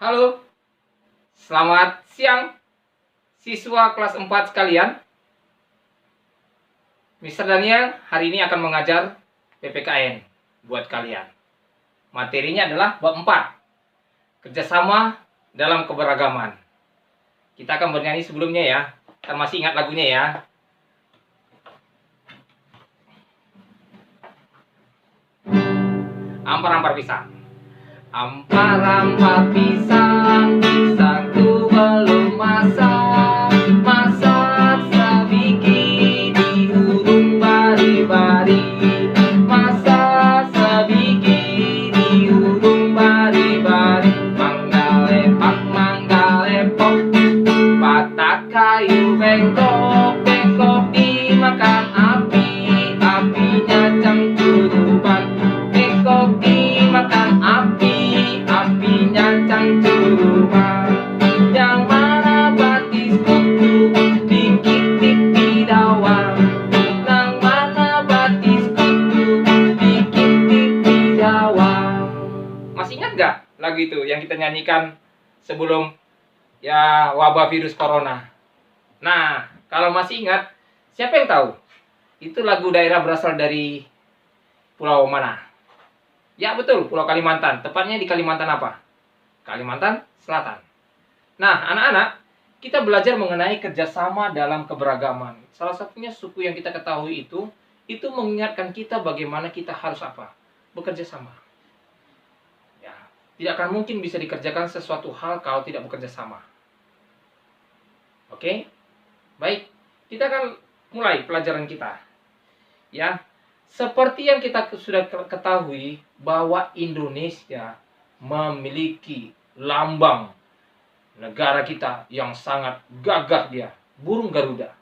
Halo, selamat siang siswa kelas 4 sekalian. Mr. Daniel hari ini akan mengajar PPKN buat kalian. Materinya adalah bab 4, kerjasama dalam keberagaman. Kita akan bernyanyi sebelumnya ya. Kan masih ingat lagunya ya. Ampar-ampar pisang. Ampar-ampar pisang, pisangku belum masak. Masak sebiji di ujung bari-bari. Masak sebiji di ujung bari-bari. Manggalepok, manggalepok, patah kayu bengkok, bengkok dimakan api, apinya cangcuruban. Bengkok dimakan api, apinya cangcuruban. Yang mana batis kutu, dikit-dikit bidawang. Yang mana batis kutu, dikit-dikit bidawang. Masih ingat gak lagu itu yang kita nyanyikan sebelum ya wabah virus corona? Nah, kalau masih ingat, siapa yang tahu? Itu lagu daerah berasal dari pulau mana? Ya betul, Pulau Kalimantan. Tepatnya di Kalimantan apa? Kalimantan Selatan. Nah, anak-anak, kita belajar mengenai kerjasama dalam keberagaman. Salah satunya suku yang kita ketahui itu mengingatkan kita bagaimana kita harus apa? Bekerja sama. Ya, tidak akan mungkin bisa dikerjakan sesuatu hal kalau tidak bekerja sama. Oke? Baik, kita akan mulai pelajaran kita. Ya, seperti yang kita sudah ketahui bahwa Indonesia memiliki lambang negara kita yang sangat gagah dia, burung Garuda.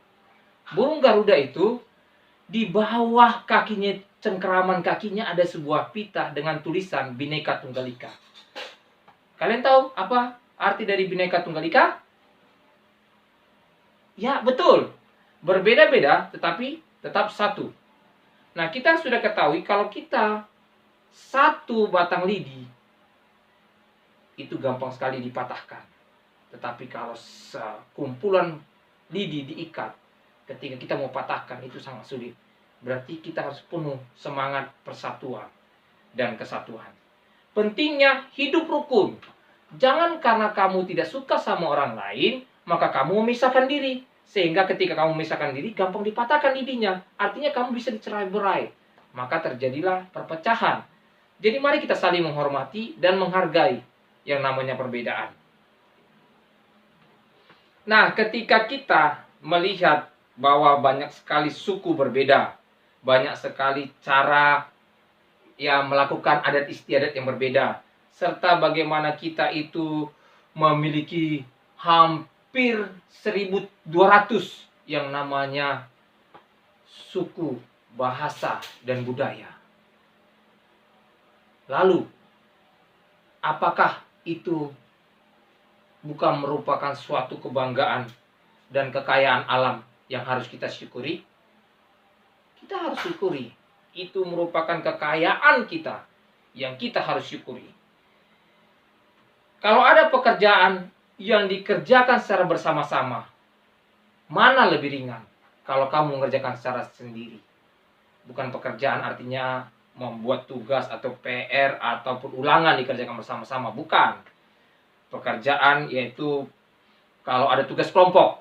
Burung Garuda itu di bawah kakinya, cengkeraman kakinya ada sebuah pita dengan tulisan Bhinneka Tunggal Ika. Kalian tahu apa arti dari Bhinneka Tunggal Ika? Ya, betul. Berbeda-beda tetapi tetap satu. Nah, kita sudah ketahui kalau kita satu batang lidi itu gampang sekali dipatahkan. Tetapi kalau sekumpulan lidi diikat, ketika kita mau patahkan itu sangat sulit. Berarti kita harus penuh semangat persatuan dan kesatuan. Pentingnya hidup rukun. Jangan karena kamu tidak suka sama orang lain, maka kamu memisahkan diri. Sehingga ketika kamu memisahkan diri, gampang dipatahkan lidinya. Artinya kamu bisa dicerai-berai. Maka terjadilah perpecahan. Jadi mari kita saling menghormati dan menghargai yang namanya perbedaan. Nah, ketika kita melihat bahwa banyak sekali suku berbeda, banyak sekali cara melakukan adat istiadat yang berbeda, serta bagaimana kita itu memiliki hampir 1.200 yang namanya suku, bahasa, dan budaya. Lalu, apakah itu bukan merupakan suatu kebanggaan dan kekayaan alam yang harus kita syukuri? Kita harus syukuri. Itu merupakan kekayaan kita yang kita harus syukuri. Kalau ada pekerjaan yang dikerjakan secara bersama-sama, mana lebih ringan kalau kamu mengerjakan secara sendiri? Bukan pekerjaan artinya membuat tugas atau PR ataupun ulangan dikerjakan bersama-sama, bukan. Pekerjaan yaitu kalau ada tugas kelompok,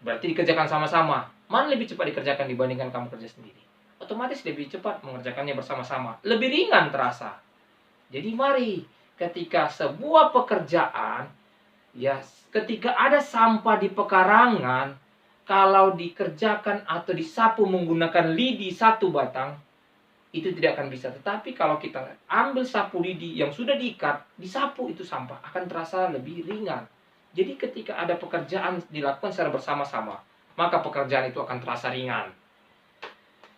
berarti dikerjakan sama-sama. Mana lebih cepat dikerjakan dibandingkan kamu kerja sendiri? Otomatis lebih cepat mengerjakannya bersama-sama, lebih ringan terasa. Jadi mari, ketika sebuah pekerjaan, ketika ada sampah di pekarangan, kalau dikerjakan atau disapu menggunakan lidi satu batang, itu tidak akan bisa. Tetapi kalau kita ambil sapu lidi yang sudah diikat, disapu itu sampah, akan terasa lebih ringan. Jadi ketika ada pekerjaan dilakukan secara bersama-sama, maka pekerjaan itu akan terasa ringan.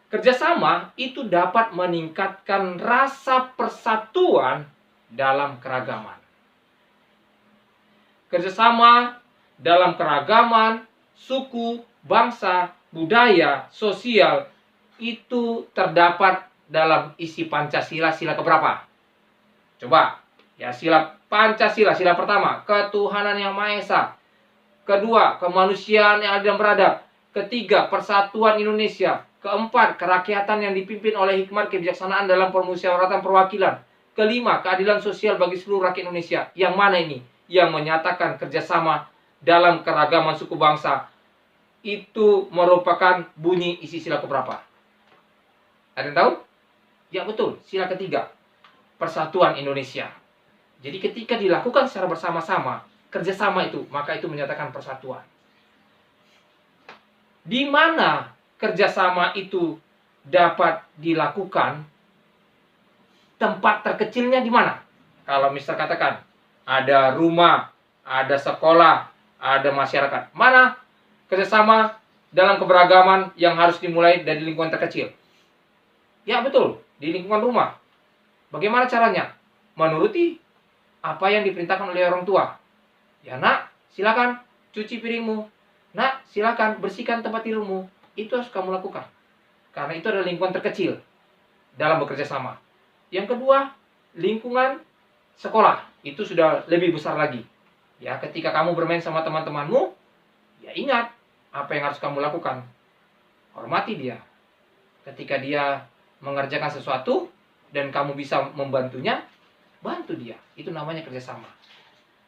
Kerjasama itu dapat meningkatkan rasa persatuan dalam keragaman. Kerjasama dalam keragaman, suku, bangsa, budaya, sosial, itu terdapat dalam isi Pancasila, sila keberapa? Coba, ya sila Pancasila, sila pertama, ketuhanan yang Maha Esa. Kedua, kemanusiaan yang adil dan beradab. Ketiga, persatuan Indonesia. Keempat, kerakyatan yang dipimpin oleh hikmat kebijaksanaan dalam permusyawaratan perwakilan. Kelima, keadilan sosial bagi seluruh rakyat Indonesia. Yang mana ini? Yang menyatakan kerjasama dalam keragaman suku bangsa. Itu merupakan bunyi isi sila keberapa? Ada yang tahu? Ya betul, sila ketiga. Persatuan Indonesia. Jadi ketika dilakukan secara bersama-sama, kerjasama itu, maka itu menyatakan persatuan. Di mana kerjasama itu dapat dilakukan, tempat terkecilnya di mana? Kalau misal katakan, ada rumah, ada sekolah, ada masyarakat. Mana kerjasama dalam keberagaman yang harus dimulai dari lingkungan terkecil? Ya betul, di lingkungan rumah. Bagaimana caranya? Menuruti apa yang diperintahkan oleh orang tua. Ya nak, silakan cuci piringmu. Nak, silakan bersihkan tempat tidurmu. Itu harus kamu lakukan. Karena itu adalah lingkungan terkecil dalam bekerja sama. Yang kedua, lingkungan sekolah. Itu sudah lebih besar lagi. Ya, ketika kamu bermain sama teman-temanmu, ya ingat apa yang harus kamu lakukan. Hormati dia. Ketika dia mengerjakan sesuatu dan kamu bisa membantunya, bantu dia. Itu namanya kerjasama.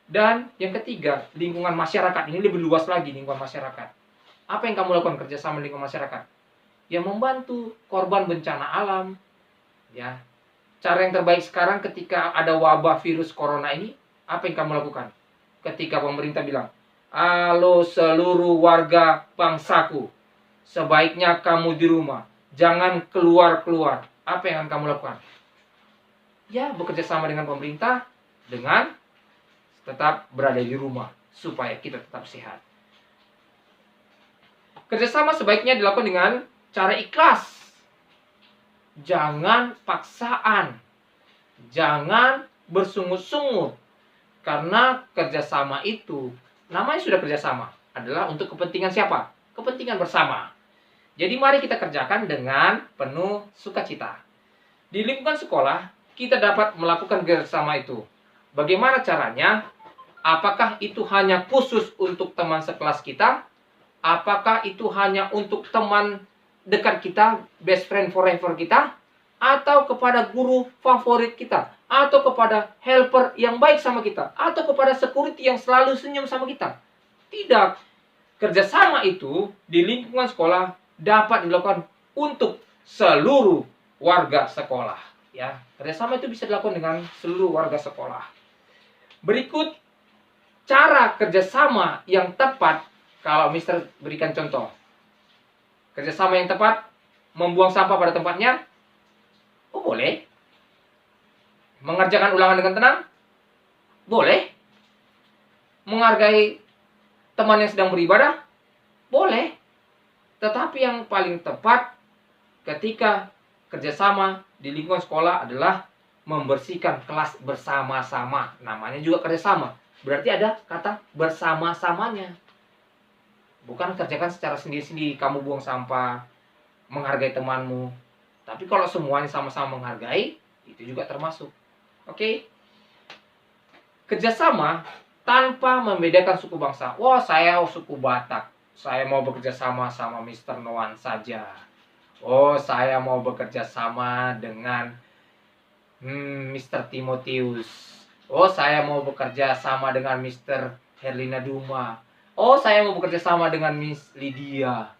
Dan yang ketiga, lingkungan masyarakat. Ini lebih luas lagi, lingkungan masyarakat. Apa yang kamu lakukan kerjasama lingkungan masyarakat? Yang membantu korban bencana alam. Ya, cara yang terbaik sekarang ketika ada wabah virus corona ini, apa yang kamu lakukan? Ketika pemerintah bilang, halo seluruh warga bangsaku, sebaiknya kamu di rumah, jangan keluar-keluar. Apa yang akan kamu lakukan? Ya, bekerja sama dengan pemerintah, dengan tetap berada di rumah, supaya kita tetap sehat. Kerjasama sebaiknya dilakukan dengan cara ikhlas. Jangan paksaan. Jangan bersungut-sungut. Karena kerjasama itu, namanya sudah kerjasama, adalah untuk kepentingan siapa? Kepentingan bersama. Jadi mari kita kerjakan dengan penuh sukacita. Di lingkungan sekolah, kita dapat melakukan kerjasama itu. Bagaimana caranya? Apakah itu hanya khusus untuk teman sekelas kita? Apakah itu hanya untuk teman dekat kita, best friend forever kita? Atau kepada guru favorit kita? Atau kepada helper yang baik sama kita? Atau kepada security yang selalu senyum sama kita? Tidak. Kerjasama itu di lingkungan sekolah dapat dilakukan untuk seluruh warga sekolah. Ya, kerjasama itu bisa dilakukan dengan seluruh warga sekolah. Berikut cara kerjasama yang tepat. Kalau Mister berikan contoh, kerjasama yang tepat, membuang sampah pada tempatnya, oh boleh. Mengerjakan ulangan dengan tenang, boleh. Menghargai teman yang sedang beribadah, boleh. Tetapi yang paling tepat ketika kerjasama di lingkungan sekolah adalah membersihkan kelas bersama-sama. Namanya juga kerjasama. Berarti ada kata bersama-samanya. Bukan kerjakan secara sendiri-sendiri, kamu buang sampah, menghargai temanmu. Tapi kalau semuanya sama-sama menghargai, itu juga termasuk. Oke? Kerjasama tanpa membedakan suku bangsa. Wah, saya suku Batak. Saya mau bekerja sama Mr. Noan saja. Oh, saya mau bekerja sama dengan Mr. Timotius. Oh, saya mau bekerja sama dengan Mr. Herlina Duma. Oh, saya mau bekerja sama dengan Miss Lydia.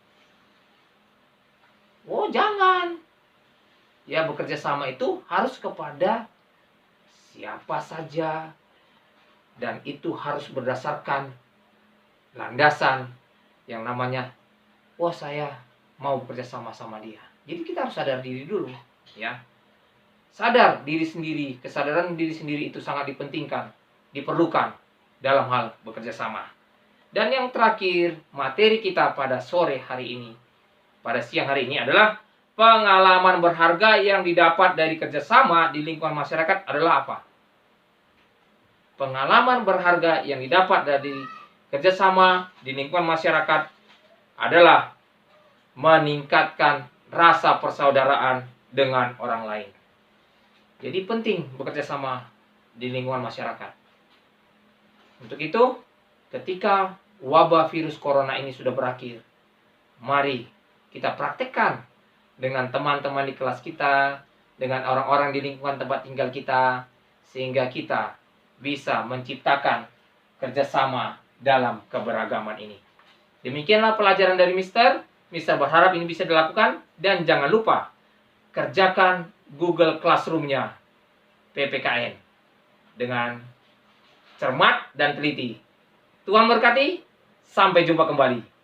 Oh, jangan. Ya, bekerja sama itu harus kepada siapa saja. Dan itu harus berdasarkan landasan yang namanya, wah saya mau bekerja sama dia. Jadi kita harus sadar diri dulu. Ya. Sadar diri sendiri. Kesadaran diri sendiri itu sangat dipentingkan, diperlukan dalam hal bekerja sama. Dan yang terakhir, materi kita pada sore hari ini, pada siang hari ini adalah pengalaman berharga yang didapat dari kerjasama di lingkungan masyarakat adalah apa? Pengalaman berharga yang didapat dari kerjasama di lingkungan masyarakat adalah meningkatkan rasa persaudaraan dengan orang lain. Jadi penting bekerja sama di lingkungan masyarakat. Untuk itu, ketika wabah virus corona ini sudah berakhir, mari kita praktekkan dengan teman-teman di kelas kita, dengan orang-orang di lingkungan tempat tinggal kita, sehingga kita bisa menciptakan kerjasama dalam keberagaman ini. Demikianlah pelajaran dari Mister. Mister berharap ini bisa dilakukan, dan jangan lupa kerjakan Google Classroom-nya PPKN dengan cermat dan teliti. Tuhan berkati, sampai jumpa kembali.